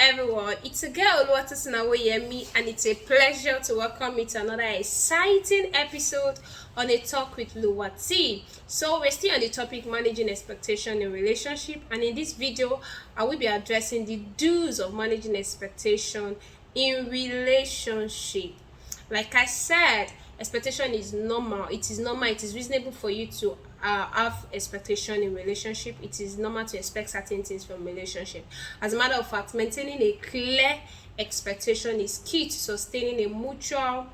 everyone, it's a girl Luwatee, and it's a pleasure to welcome you to another exciting episode on a talk with Luwatee. So we're still on the topic managing expectation in relationship, and in this video I will be addressing the do's of managing expectation in relationship. Like I said, expectation is normal. It is normal. It is reasonable for you to have expectation in relationship. It is normal to expect certain things from relationship. As a matter of fact, maintaining a clear expectation is key to sustaining a mutual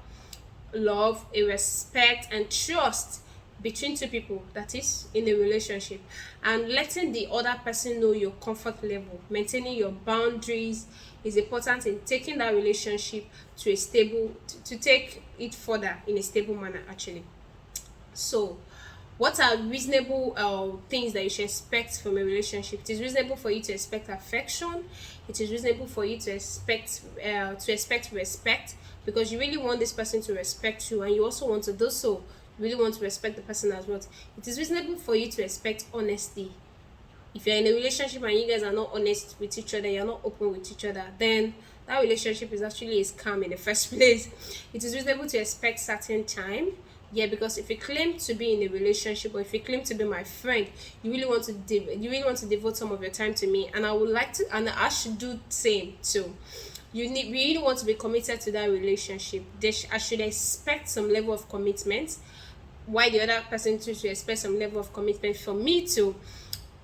love, a respect, and trust between two people, that is in a relationship, and letting the other person know your comfort level. Maintaining your boundaries is important in taking that relationship to a stable to take it further in a stable manner actually. So what are reasonable things that you should expect from a relationship? It is reasonable for you to expect affection. It is reasonable for you to expect respect, because you really want this person to respect you, and you also want to do so. You really want to respect the person as well. It is reasonable for you to expect honesty. If you're in a relationship and you guys are not honest with each other, you're not open with each other, then that relationship is actually a scam in the first place. It is reasonable to expect certain time. Yeah, because if you claim to be in a relationship, or if you claim to be my friend, you really want to devote some of your time to me, and I would like to, and I should do the same too. We really want to be committed to that relationship. I should expect some level of commitment, why the other person too should expect some level of commitment from me too.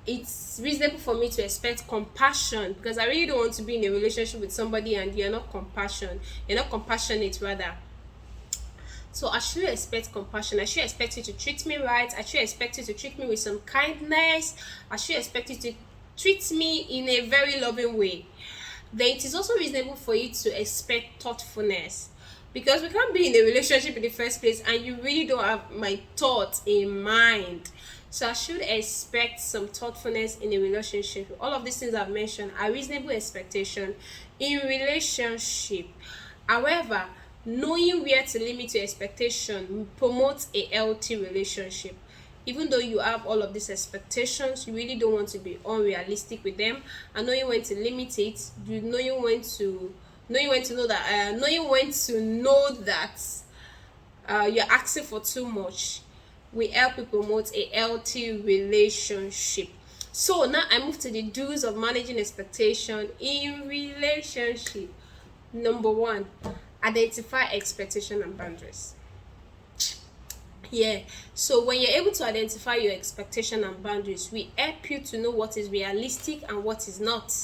It's reasonable for me to expect compassion, because I really don't want to be in a relationship with somebody and you're not compassionate rather. So I should expect compassion. I should expect you to treat me right. I should expect you to treat me with some kindness. I should expect you to treat me in a very loving way. Then it is also reasonable for you to expect thoughtfulness, because we can't be in a relationship in the first place and you really don't have my thoughts in mind. So I should expect some thoughtfulness in a relationship. All of these things I've mentioned are reasonable expectation in relationship. However, knowing where to limit your expectation promotes a healthy relationship. Even though you have all of these expectations, you really don't want to be unrealistic with them, and knowing when to limit it, knowing when to know that you're asking for too much will help you promote a healthy relationship. So now I move to the do's of managing expectation in relationship. Number one, identify expectation and boundaries. Yeah, so when you're able to identify your expectation and boundaries, we help you to know what is realistic and what is not.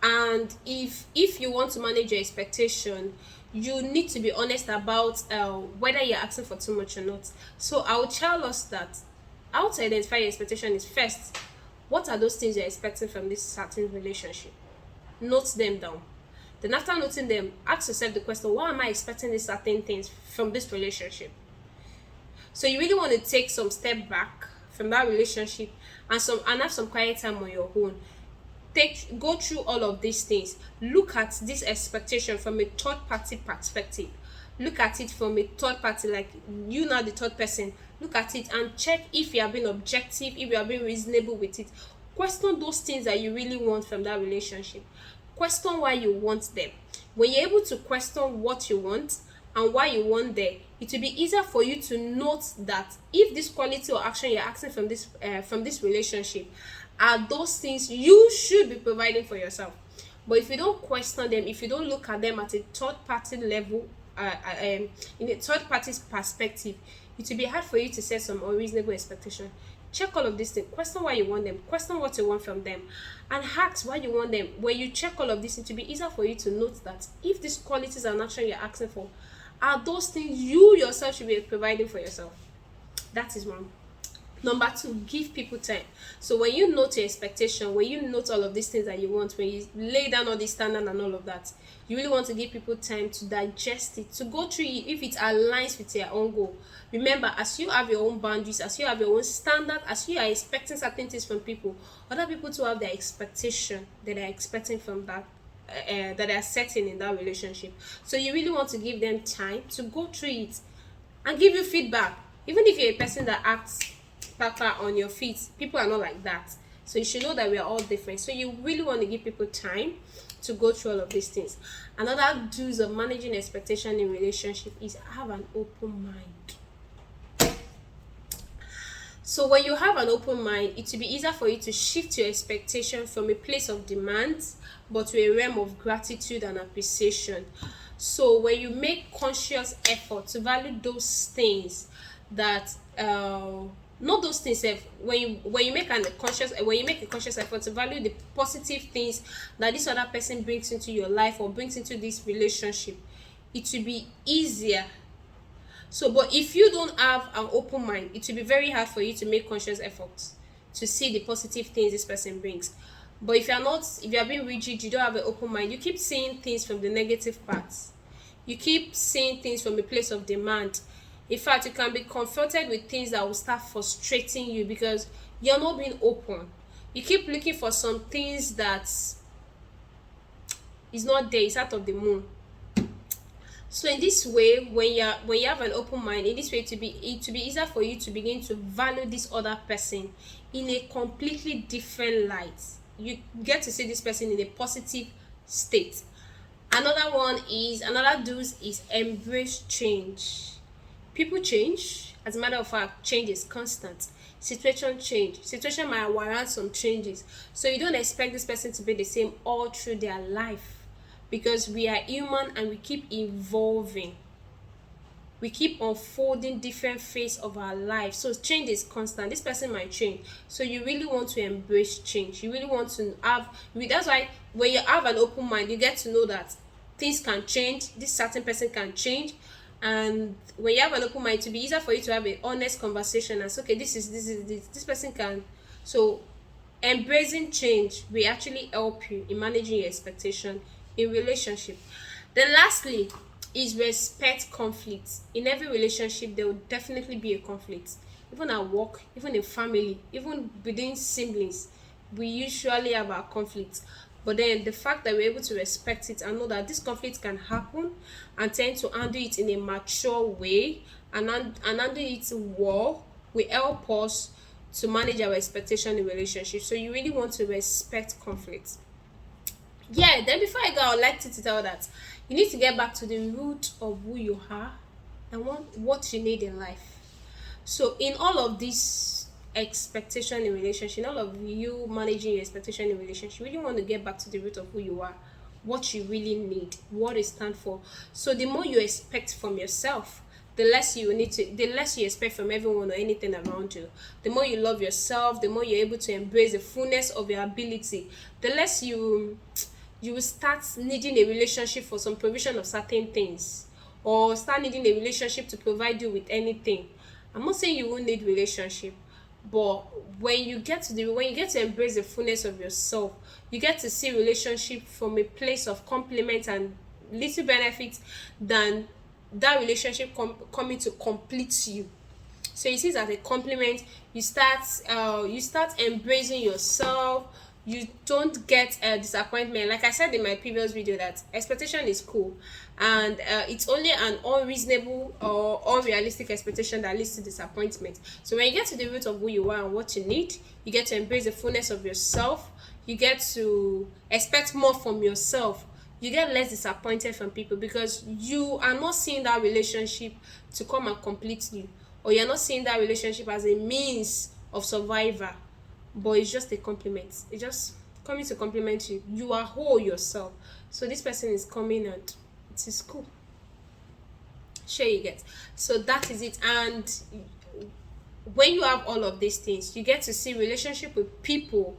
And if you want to manage your expectation, you need to be honest about whether you're asking for too much or not. So I will tell us that how to identify your expectation is, first, what are those things you're expecting from this certain relationship? Note them down. Then after noting them, ask yourself the question, why am I expecting these certain things from this relationship? So you really want to take some step back from that relationship and have some quiet time on your own. Go through all of these things. Look at this expectation from a third party perspective. Look at it from a third party, like you now the third person. Look at it and check if you are being objective, if you are being reasonable with it. Question those things that you really want from that relationship. Question why you want them. When you're able to question what you want and why you want them, it will be easier for you to note that if this quality or action you're asking from this relationship are those things you should be providing for yourself. But if you don't question them, if you don't look at them at a third party level, in a third party's perspective, it will be hard for you to set some unreasonable expectation. Check all of these things. Question why you want them. Question what you want from them, and ask why you want them. When you check all of this, it will be easier for you to note that if these qualities and action you're asking for are those things you yourself should be providing for yourself. That is one. Number two, give people time. So when you note your expectation, when you note all of these things that you want, when you lay down all these standards and all of that, you really want to give people time to digest it, to go through it if it aligns with their own goal. Remember, as you have your own boundaries, as you have your own standard, as you are expecting certain things from people, other people to have their expectation that they're expecting from that, that they are setting in that relationship. So you really want to give them time to go through it and give you feedback. Even if you're a person that acts papa on your feet, people are not like that. So you should know that we are all different. So you really want to give people time to go through all of these things. Another do's of managing expectation in relationship is have an open mind. So when you have an open mind, it will be easier for you to shift your expectation from a place of demand but to a realm of gratitude and appreciation. So when you make conscious effort to value those things that not those things when you make a conscious effort to value the positive things that this other person brings into your life or brings into this relationship, it will be easier. So but if you don't have an open mind, it will be very hard for you to make conscious efforts to see the positive things this person brings. But if you are being rigid, you don't have an open mind, you keep seeing things from the negative parts, you keep seeing things from a place of demand. In fact, you can be confronted with things that will start frustrating you because you're not being open. You keep looking for some things that is not there, it's out of the moon. So in this way, when you have an open mind, in this way it will be easier for you to begin to value this other person in a completely different light. You get to see this person in a positive state. Another do's is embrace change. People change. As a matter of fact, change is constant. Situation might warrant some changes, so you don't expect this person to be the same all through their life, because we are human and we keep evolving, we keep unfolding different phase of our life. So change is constant. This person might change, so you really want to embrace change. You really want to that's why when you have an open mind, you get to know that things can change, this certain person can change. And when you have an open mind, to be easier for you to have an honest conversation and say, okay, this person can. So embracing change will actually help you in managing your expectation in relationship. Then lastly is respect conflict. In every relationship there will definitely be a conflict, even at work, even in family, even within siblings. We usually have our conflicts, but then the fact that we're able to respect it and know that this conflict can happen and tend to handle it in a mature way and handle it well will help us to manage our expectation in relationships. So you really want to respect conflict. Yeah, then before I go, I would like to tell that you need to get back to the root of who you are and what you need in life. So in all of this expectation in relationship, all of you managing your expectation in relationship, you really want to get back to the root of who you are, what you really need, what it stands for. So the more you expect from yourself, the less you expect from everyone or anything around you. The more you love yourself, the more you're able to embrace the fullness of your ability, the less you will start needing a relationship for some provision of certain things, or start needing a relationship to provide you with anything. I'm not saying you won't need relationship, but when you get to embrace the fullness of yourself, you get to see relationship from a place of complement and little benefits than that relationship coming to complete you. So you see it as a compliment. You start embracing yourself. You don't get a disappointment. Like I said in my previous video, that expectation is cool, and it's only an unreasonable or unrealistic expectation that leads to disappointment. So when you get to the root of who you are and what you need, you get to embrace the fullness of yourself. You get to expect more from yourself. You get less disappointed from people because you are not seeing that relationship to come and complete you, or you're not seeing that relationship as a means of survival, but it's just a compliment. It's just coming to compliment you. You are whole yourself. So this person is coming and it is cool. Sure, you get. So that is it. And when you have all of these things, you get to see relationship with people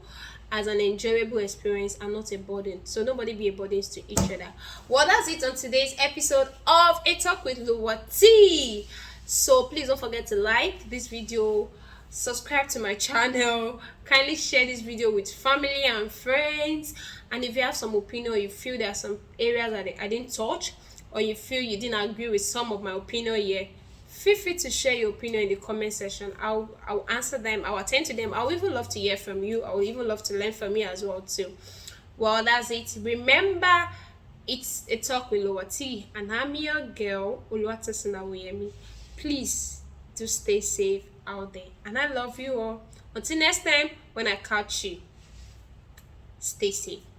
as an enjoyable experience and not a burden. So nobody be a burden to each other. Well, that's it on today's episode of A Talk with Luwatee. So please don't forget to like this video, subscribe to my channel, kindly share this video with family and friends. And if you have some opinion, or you feel there are some areas that I didn't touch, or you feel you didn't agree with some of my opinion here, feel free to share your opinion in the comment section. I'll answer them, I'll attend to them. I would even love to hear from you. I would even love to learn from you as well too. Well, that's it. Remember, it's A Talk with Luwatee, and I'm your girl, Luwatee. Please do stay safe out there, and I love you all. Until next time. when I catch you. Stay safe.